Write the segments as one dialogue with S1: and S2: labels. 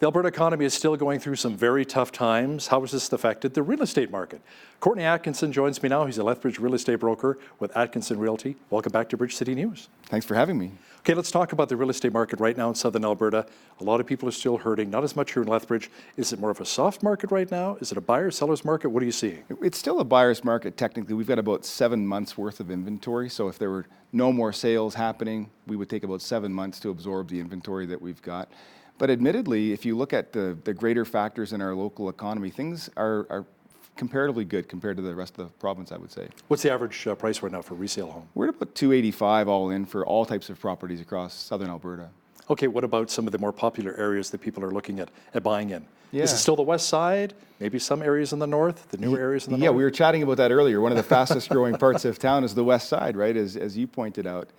S1: The Alberta economy is still going through some very tough times. How has this affected the real estate market? Courtney Atkinson joins me now. He's a Lethbridge real estate broker with Atkinson Realty. Welcome back to Bridge City News.
S2: Thanks for having me.
S1: Okay, let's talk about the real estate market right now in southern Alberta. A lot of people are still hurting, not as much here in Lethbridge. Is it more of a soft market right now? Is it a buyer, seller's market? What are you seeing?
S2: It's still a buyer's market technically. We've got about 7 months worth of inventory. So if there were no more sales happening, we would take about 7 months to absorb the inventory that we've got. But admittedly, if you look at the greater factors in our local economy, things are comparatively good compared to the rest of the province, I would say.
S1: What's the average price right now for a resale home?
S2: We're at about $285 all in for all types of properties across southern Alberta.
S1: Okay, what about some of the more popular areas that people are looking at buying in?
S2: Yeah.
S1: Is it still the west side? Maybe some areas in the north, the newer areas in the north?
S2: Yeah, we were chatting about that earlier. One of the fastest growing parts of town is the west side, right, as you pointed out.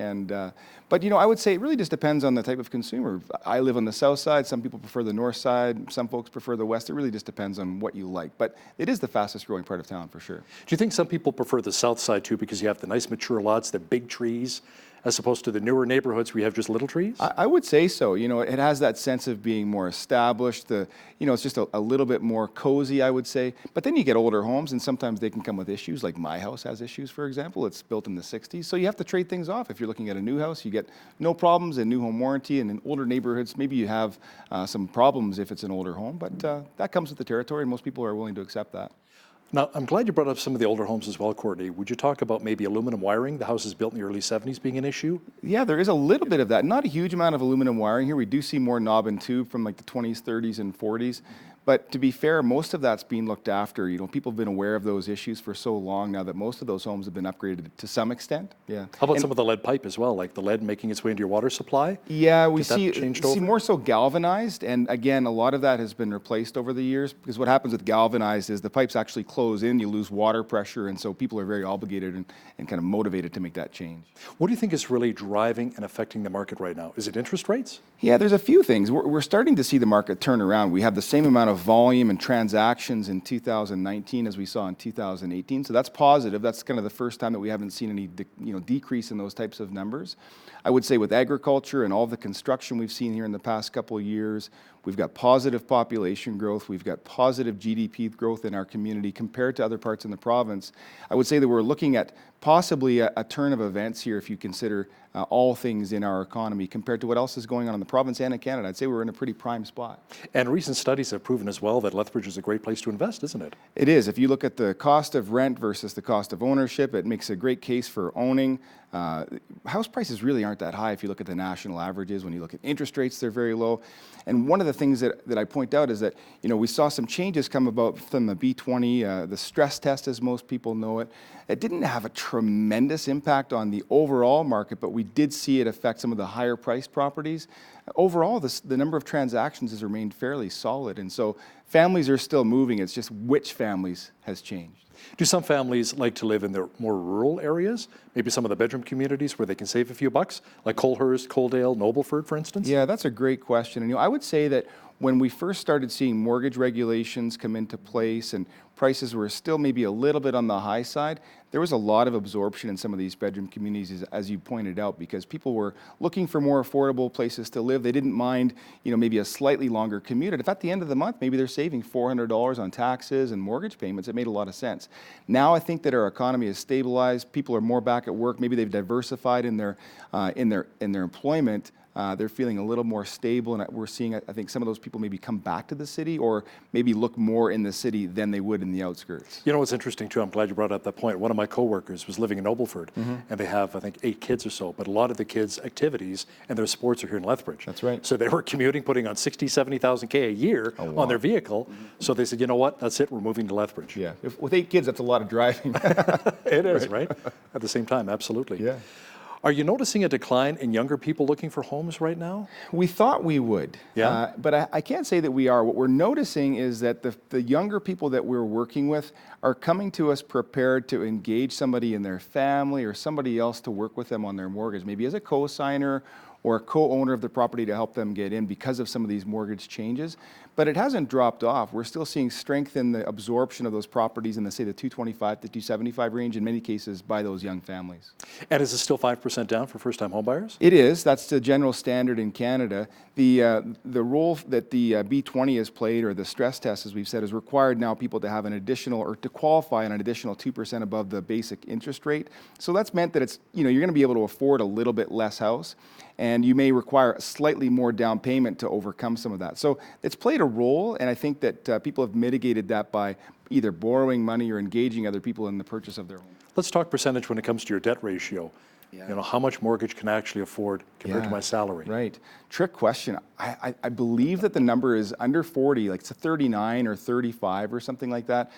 S2: But, I would say it really just depends on the type of consumer. I live on the south side. Some people prefer the north side. Some folks prefer the west. It really just depends on what you like. But it is the fastest growing part of town for sure.
S1: Do you think some people prefer the south side too because you have the nice mature lots, the big trees, as opposed to the newer neighborhoods where you have just little trees?
S2: I would say so. It has that sense of being more established. It's just a little bit more cozy, I would say. But then you get older homes, and sometimes they can come with issues, like my house has issues, for example. It's built in the 60s. So you have to trade things off. If you're looking at a new house, you get no problems in new home warranty. And in older neighborhoods, maybe you have some problems if it's an older home. But that comes with the territory, and most people are willing to accept that.
S1: Now, I'm glad you brought up some of the older homes as well, Courtney. Would you talk about maybe aluminum wiring? The house is built in the early 70s being an issue?
S2: Yeah, there is a little bit of that. Not a huge amount of aluminum wiring here. We do see more knob and tube from like the 20s, 30s, and 40s. But to be fair, most of that's being looked after. People have been aware of those issues for so long now that most of those homes have been upgraded to some extent. Yeah.
S1: How about some of the lead pipe as well, like the lead making its way into your water supply?
S2: Yeah, we see more so galvanized. And again, a lot of that has been replaced over the years because what happens with galvanized is the pipes actually close in, you lose water pressure. And so people are very obligated and kind of motivated to make that change.
S1: What do you think is really driving and affecting the market right now? Is it interest rates?
S2: Yeah, there's a few things. We're starting to see the market turn around. We have the same amount of volume and transactions in 2019 as we saw in 2018. So that's positive. That's kind of the first time that we haven't seen any decrease in those types of numbers. I would say with agriculture and all the construction we've seen here in the past couple of years, we've got positive population growth. We've got positive GDP growth in our community compared to other parts in the province. I would say that we're looking at possibly a turn of events here if you consider all things in our economy compared to what else is going on in the province and in Canada. I'd say we're in a pretty prime spot.
S1: And recent studies have proven as well that Lethbridge is a great place to invest, isn't it?
S2: It is. If you look at the cost of rent versus the cost of ownership, it makes a great case for owning. House prices really aren't that high if you look at the national averages. When you look at interest rates, they're very low. And one of the things that I point out is that, we saw some changes come about from the B20, the stress test as most people know it. It didn't have a tremendous impact on the overall market, but we did see it affect some of the higher priced properties. Overall, the number of transactions has remained fairly solid. And so families are still moving. It's just which families has changed.
S1: Do some families like to live in the more rural areas? Maybe some of the bedroom communities where they can save a few bucks, like Colehurst, Coaldale, Nobleford, for instance?
S2: Yeah, that's a great question. And I would say that when we first started seeing mortgage regulations come into place and prices were still maybe a little bit on the high side, there was a lot of absorption in some of these bedroom communities, as you pointed out, because people were looking for more affordable places to live. They didn't mind, maybe a slightly longer commute. And if at the end of the month, maybe they're saving $400 on taxes and mortgage payments, it made a lot of sense. Now I think that our economy is stabilized. People are more back at work. Maybe they've diversified in their employment. They're feeling a little more stable, and we're seeing, I think, some of those people maybe come back to the city or maybe look more in the city than they would in the outskirts.
S1: You know what's interesting, too? I'm glad you brought up that point. One of my coworkers was living in Nobleford, and they have, I think, 8 kids or so, but a lot of the kids' activities and their sports are here in Lethbridge.
S2: That's right.
S1: So they were commuting, putting on $60,000, $70,000 a year on their vehicle. So they said, you know what? That's it. We're moving to Lethbridge.
S2: Yeah. With 8 kids, that's a lot of driving.
S1: It is, right? At the same time, absolutely.
S2: Yeah.
S1: Are you noticing a decline in younger people looking for homes right now?
S2: We thought we would, but I can't say that we are. What we're noticing is that the younger people that we're working with are coming to us prepared to engage somebody in their family or somebody else to work with them on their mortgage, maybe as a co-signer or a co-owner of the property to help them get in because of some of these mortgage changes. But it hasn't dropped off. We're still seeing strength in the absorption of those properties in the, say, the 225 to 275 range in many cases by those young families.
S1: And is it still 5% down for first-time homebuyers?
S2: It is. That's the general standard in Canada. The role that the B20 has played, or the stress test, as we've said, has required now people to have an additional, or to qualify on an additional 2% above the basic interest rate. So that's meant that it's, you're going to be able to afford a little bit less house, and you may require slightly more down payment to overcome some of that. So it's played a role, and I think that people have mitigated that by either borrowing money or engaging other people in the purchase of their home.
S1: Let's talk percentage when it comes to your debt ratio.
S2: Yeah.
S1: How much mortgage can I actually afford compared to my salary?
S2: Right. Trick question. I believe that the number is under 40, like it's a 39 or 35 or something like that.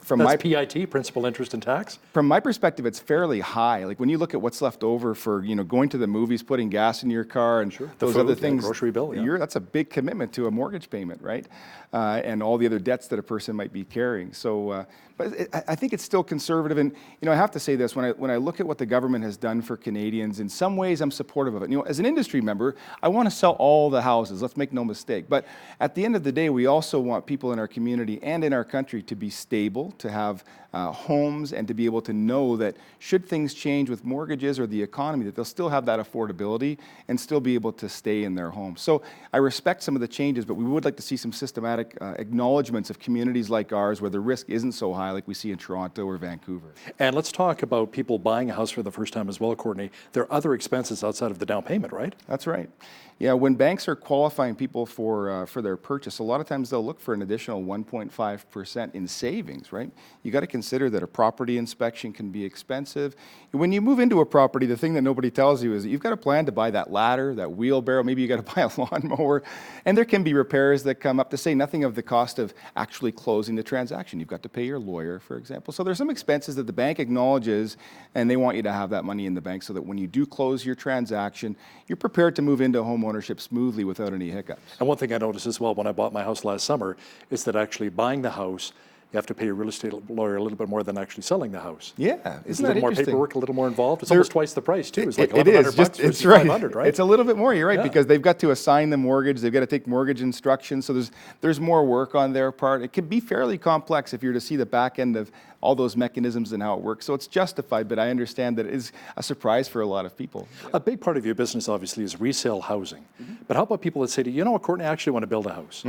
S1: That's PIT, principal, interest, and tax?
S2: From my perspective, it's fairly high. Like when you look at what's left over for, going to the movies, putting gas in your car, and those other things,
S1: grocery bill,
S2: that's a big commitment to a mortgage payment, right? And all the other debts that a person might be carrying. So, but I think it's still conservative. And, I have to say this, when I look at what the government has done for Canadians, in some ways I'm supportive of it. As an industry member, I want to sell all the houses, let's make no mistake. But at the end of the day, we also want people in our community and in our country to be stable, to have homes, and to be able to know that should things change with mortgages or the economy, that they'll still have that affordability and still be able to stay in their home. So I respect some of the changes, but we would like to see some systematic acknowledgements of communities like ours where the risk isn't so high like we see in Toronto or Vancouver.
S1: And let's talk about people buying a house for the first time as well, Courtney. There are other expenses outside of the down payment, right?
S2: That's right. Yeah, when banks are qualifying people for their purchase, a lot of times they'll look for an additional 1.5% in savings, right? You got to consider that a property inspection can be expensive. When you move into a property, the thing that nobody tells you is that you've got to plan to buy that ladder, that wheelbarrow, maybe you got to buy a lawnmower, and there can be repairs that come up, to say nothing of the cost of actually closing the transaction. You've got to pay your lawyer, for example. So there's some expenses that the bank acknowledges, and they want you to have that money in the bank so that when you do close your transaction, you're prepared to move into home ownership smoothly without any hiccups.
S1: And one thing I noticed as well when I bought my house last summer is that actually buying the house, you have to pay your real estate lawyer a little bit more than actually selling the house.
S2: Yeah,
S1: It's a little more paperwork, a little more involved. It's
S2: There-
S1: almost twice the price too. It's like
S2: It
S1: $1,100
S2: is. Just,
S1: versus
S2: it's right.
S1: $500, right?
S2: It's a little bit more. You're right,
S1: Yeah.
S2: because they've got to assign the mortgage. They've got to take mortgage instructions. So there's more work on their part. It can be fairly complex if you're to see the back end of all those mechanisms and how it works. So it's justified, but I understand that it is a surprise for a lot of people.
S1: A big part of your business, obviously, is resale housing. But how about people that say to you, you know what, Courtney, I actually want to build a house.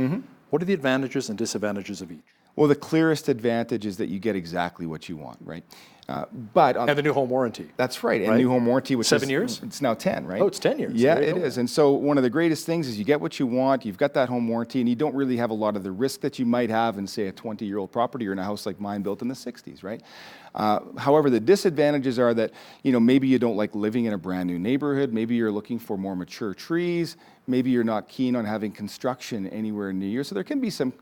S1: What are the advantages and disadvantages of each?
S2: Well, the clearest advantage is that you get exactly what you want, right?
S1: And the new home warranty.
S2: That's right. And
S1: Right?
S2: new home warranty, which
S1: 7
S2: is,
S1: years?
S2: It's now 10, right?
S1: Oh, it's 10 years.
S2: Yeah,
S1: There you
S2: it
S1: go.
S2: is. And so one of the greatest things is you get what you want, you've got that home warranty, and you don't really have a lot of the risk that you might have in, say, a 20-year-old property or in a house like mine built in the 60s, right? However, the disadvantages are that, maybe you don't like living in a brand new neighborhood, maybe you're looking for more mature trees, maybe you're not keen on having construction anywhere near you. So there can be some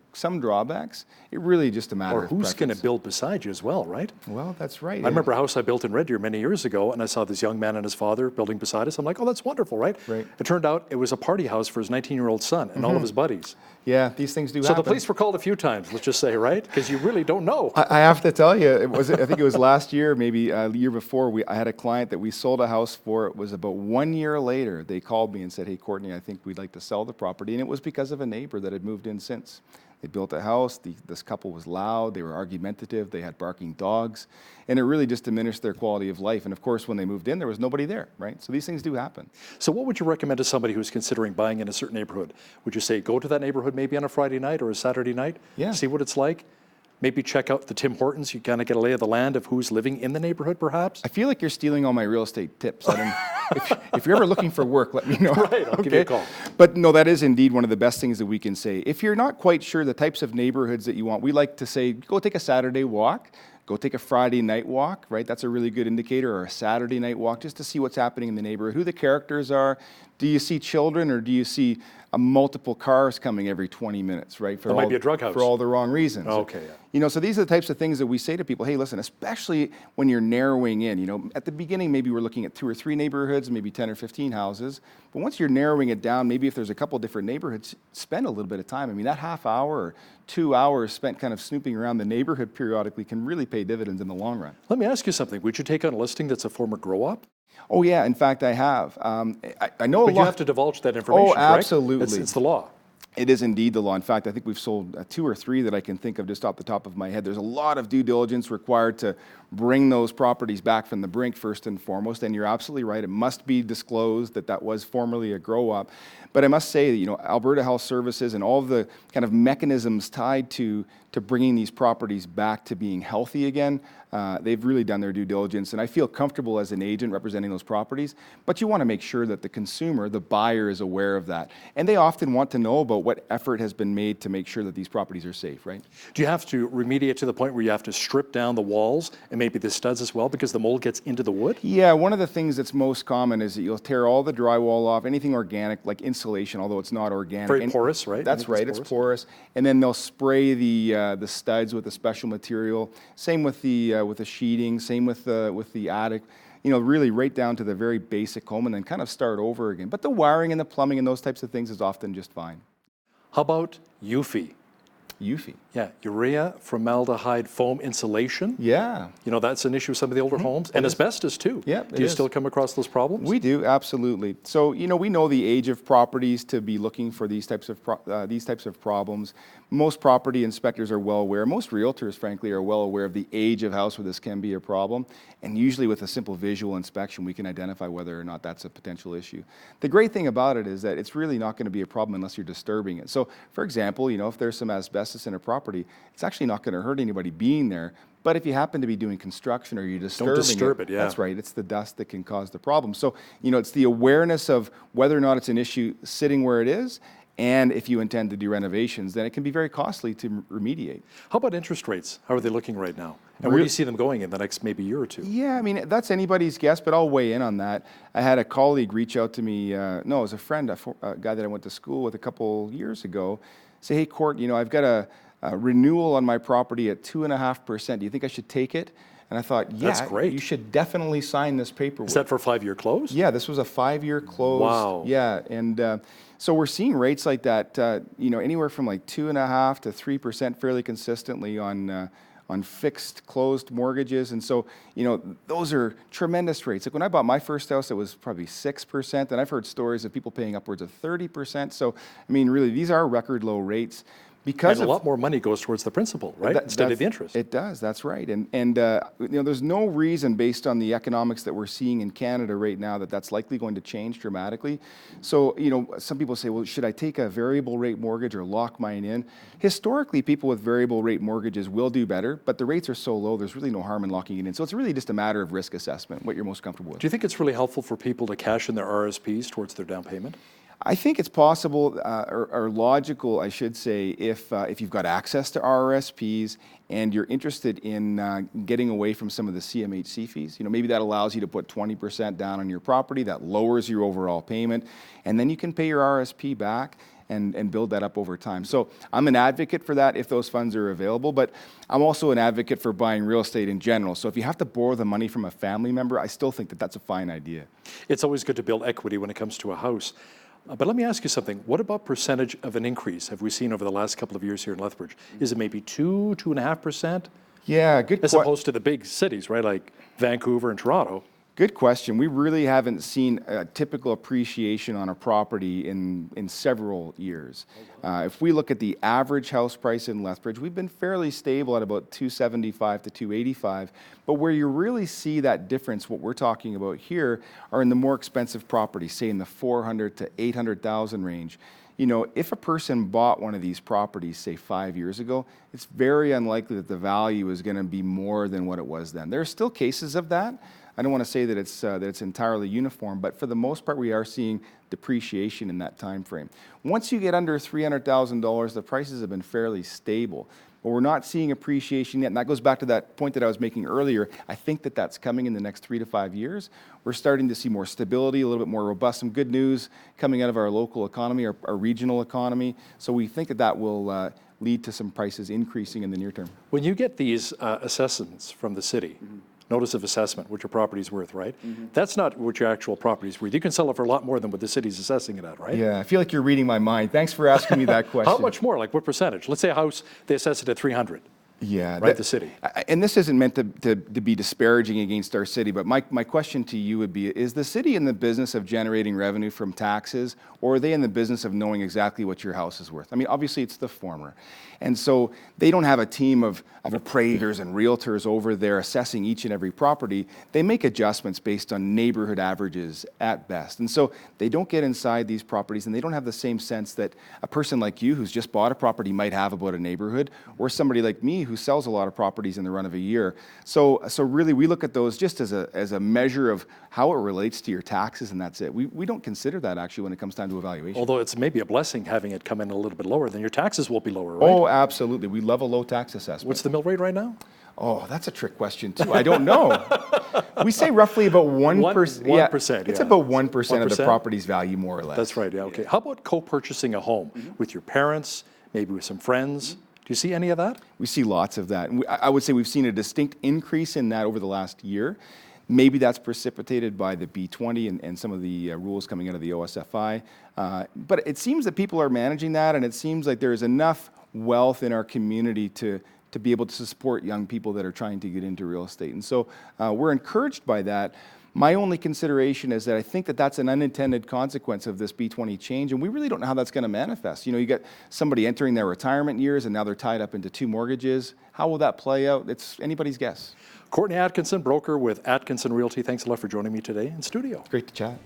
S2: drawbacks. It really just a matter
S1: Or
S2: of
S1: who's going to
S2: preference.
S1: build beside you as well, right?
S2: Well, that's right.
S1: I remember a house I built in Red Deer many years ago, and I saw this young man and his father building beside us. I'm like, oh, that's wonderful, right?
S2: Right.
S1: It turned out it was a party house for his 19-year-old son and all of his buddies.
S2: Yeah, these things do
S1: So
S2: happen.
S1: the police were called a few times, let's just say, right? Because you really don't know.
S2: I have to tell you, I think it was last year, maybe a year before, I had a client that we sold a house for. It was about 1 year later. They called me and said, hey, Courtney, I think we'd like to sell the property. And it was because of a neighbor that had moved in since. They built a house, this couple was loud, they were argumentative, they had barking dogs, and it really just diminished their quality of life. And of course, when they moved in, there was nobody there, right? So these things do happen.
S1: So what would you recommend to somebody who's considering buying in a certain neighborhood? Would you say go to that neighborhood maybe on a Friday night or a Saturday night?
S2: Yeah.
S1: See what it's like? Maybe check out the Tim Hortons. You kind of get a lay of the land of who's living in the neighborhood, perhaps?
S2: I feel like you're stealing all my real estate tips. If you're ever looking for work, let me know.
S1: Right, I'll give you a call.
S2: But no, that is indeed one of the best things that we can say. If you're not quite sure the types of neighborhoods that you want, we like to say, go take a Saturday walk, go take a Friday night walk, right? That's a really good indicator, or a Saturday night walk, just to see what's happening in the neighborhood, who the characters are. Do you see children, or do you see multiple cars coming every 20 minutes, right?
S1: That might be a drug house.
S2: For all the wrong reasons.
S1: Okay, yeah.
S2: So these are the types of things that we say to people, hey, listen, especially when you're narrowing in, at the beginning, maybe we're looking at 2 or 3 neighborhoods, maybe 10 or 15 houses. But once you're narrowing it down, maybe if there's a couple different neighborhoods, spend a little bit of time. I mean, that half hour or 2 hours spent kind of snooping around the neighborhood periodically can really pay dividends in the long run.
S1: Let me ask you something. Would you take on a listing that's a former grow-op?
S2: Oh yeah, in fact I have. I know a
S1: But
S2: lot.
S1: you have to divulge that information,
S2: Oh,
S1: correct?
S2: absolutely.
S1: It's the law.
S2: It is indeed the law. In fact, I think we've sold 2 or 3 that I can think of just off the top of my head. There's a lot of due diligence required to bring those properties back from the brink first and foremost. And you're absolutely right. It must be disclosed that that was formerly a grow-up. But I must say that, Alberta Health Services and all of the kind of mechanisms tied to bringing these properties back to being healthy again, they've really done their due diligence. And I feel comfortable as an agent representing those properties. But you want to make sure that the consumer, the buyer, is aware of that. And they often want to know about what effort has been made to make sure that these properties are safe, right?
S1: Do you have to remediate to the point where you have to strip down the walls and maybe the studs as well because the mold gets into the wood?
S2: Yeah, one of the things that's most common is that you'll tear all the drywall off, anything organic, like insulation, although it's not organic.
S1: Very porous, right?
S2: That's right, it's porous. And then they'll spray the studs with a special material. Same with the sheeting, same with the attic. Really right down to the very basic home, and then kind of start over again. But the wiring and the plumbing and those types of things is often just fine.
S1: How about UFI?
S2: UFI.
S1: Yeah, urea formaldehyde foam insulation.
S2: Yeah.
S1: That's an issue with some of the older homes. And asbestos too.
S2: Yeah,
S1: Do you still come across those problems?
S2: We do, absolutely. So, we know the age of properties to be looking for these types of problems. Most property inspectors are well aware. Most realtors, frankly, are well aware of the age of house where this can be a problem. And usually with a simple visual inspection, we can identify whether or not that's a potential issue. The great thing about it is that it's really not going to be a problem unless you're disturbing it. So, for example, if there's some asbestos in a property, it's actually not going to hurt anybody being there. But if you happen to be doing construction or you're disturbing
S1: Don't disturb it, yeah.
S2: That's right. It's the dust that can cause the problem. So, it's the awareness of whether or not it's an issue sitting where it is. And if you intend to do renovations, then it can be very costly to remediate.
S1: How about interest rates? How are they looking right now? And where do you see them going in the next maybe year or two?
S2: Yeah, that's anybody's guess, but I'll weigh in on that. I had a colleague reach out to me, it was a friend, a guy that I went to school with a couple years ago, say, hey, Court, I've got a renewal on my property at 2.5%. Do you think I should take it? And I thought, yeah,
S1: that's great.
S2: You should definitely sign this paperwork.
S1: Is that for a 5-year close?
S2: Yeah, this was a 5-year close.
S1: Wow.
S2: Yeah, and so we're seeing rates like that, anywhere from like 2.5% to 3% fairly consistently on fixed closed mortgages. And so, those are tremendous rates. Like when I bought my first house, it was probably 6%. And I've heard stories of people paying upwards of 30%. So, really, these are record low rates. Because
S1: and a lot more money goes towards the principal, right? Instead of the interest.
S2: It does, that's right. And there's no reason based on the economics that we're seeing in Canada right now that's likely going to change dramatically. So, some people say, well, should I take a variable rate mortgage or lock mine in? Historically, people with variable rate mortgages will do better, but the rates are so low, there's really no harm in locking it in. So it's really just a matter of risk assessment, what you're most comfortable with.
S1: Do you think it's really helpful for people to cash in their RSPs towards their down payment?
S2: I think it's possible or logical, I should say, if you've got access to RRSPs and you're interested in getting away from some of the CMHC fees. Maybe that allows you to put 20% down on your property. That lowers your overall payment. And then you can pay your RSP back and build that up over time. So I'm an advocate for that if those funds are available, but I'm also an advocate for buying real estate in general. So if you have to borrow the money from a family member, I still think that that's a fine idea.
S1: It's always good to build equity when it comes to a house. But let me ask you something. What about percentage of an increase have we seen over the last couple of years here in Lethbridge? Is it maybe 2.5%?
S2: Yeah, good
S1: question. As opposed to the big cities, right, like Vancouver and Toronto.
S2: Good question. We really haven't seen a typical appreciation on a property in several years. If we look at the average house price in Lethbridge, we've been fairly stable at about $275,000 to $285,000. But where you really see that difference, what we're talking about here, are in the more expensive properties, say in the $400,000 to $800,000 range. If a person bought one of these properties, say 5 years ago, it's very unlikely that the value is going to be more than what it was then. There are still cases of that. I don't want to say that it's entirely uniform, but for the most part, we are seeing depreciation in that time frame. Once you get under $300,000, the prices have been fairly stable. But we're not seeing appreciation yet, and that goes back to that point that I was making earlier. I think that that's coming in the next 3 to 5 years. We're starting to see more stability, a little bit more robust, some good news coming out of our local economy, our regional economy. So we think that will lead to some prices increasing in the near term.
S1: When you get these assessments from the city, notice of assessment, what your property's worth, right? That's not what your actual property's worth. You can sell it for a lot more than what the city's assessing it at, right?
S2: Yeah, I feel like you're reading my mind. Thanks for asking me that question.
S1: How much more? Like what percentage? Let's say a house, they assess it at 300.
S2: Yeah,
S1: right? The city.
S2: And this isn't meant to be disparaging against our city, but my question to you would be, is the city in the business of generating revenue from taxes, or are they in the business of knowing exactly what your house is worth? I mean, obviously it's the former. And so they don't have a team of appraisers and realtors over there assessing each and every property. They make adjustments based on neighborhood averages at best. And so they don't get inside these properties, and they don't have the same sense that a person like you who's just bought a property might have about a neighborhood, or somebody like me who sells a lot of properties in the run of a year. So really we look at those just as a measure of how it relates to your taxes, and that's it. We don't consider that actually when it comes time to evaluation.
S1: Although it's maybe a blessing having it come in a little bit lower, then your taxes will be lower, right?
S2: Oh, absolutely. We love a low tax assessment.
S1: What's the mill rate right now?
S2: Oh, that's a trick question too. I don't know. We say roughly about 1%.
S1: 1%,
S2: It's
S1: yeah.
S2: about 1% of the
S1: 1%?
S2: property's value, more or less.
S1: That's right, yeah, okay. How about co-purchasing a home with your parents, maybe with some friends? Do you see any of that?
S2: We see lots of that. And I would say we've seen a distinct increase in that over the last year. Maybe that's precipitated by the B20 and some of the rules coming out of the OSFI. But it seems that people are managing that, and it seems like there's enough wealth in our community to be able to support young people that are trying to get into real estate. And so we're encouraged by that. My only consideration is that I think that that's an unintended consequence of this B20 change, and we really don't know how that's going to manifest. You know, you got somebody entering their retirement years, and now they're tied up into 2 mortgages. How will that play out? It's anybody's guess.
S1: Courtney Atkinson, broker with Atkinson Realty. Thanks a lot for joining me today in studio.
S2: Great to chat.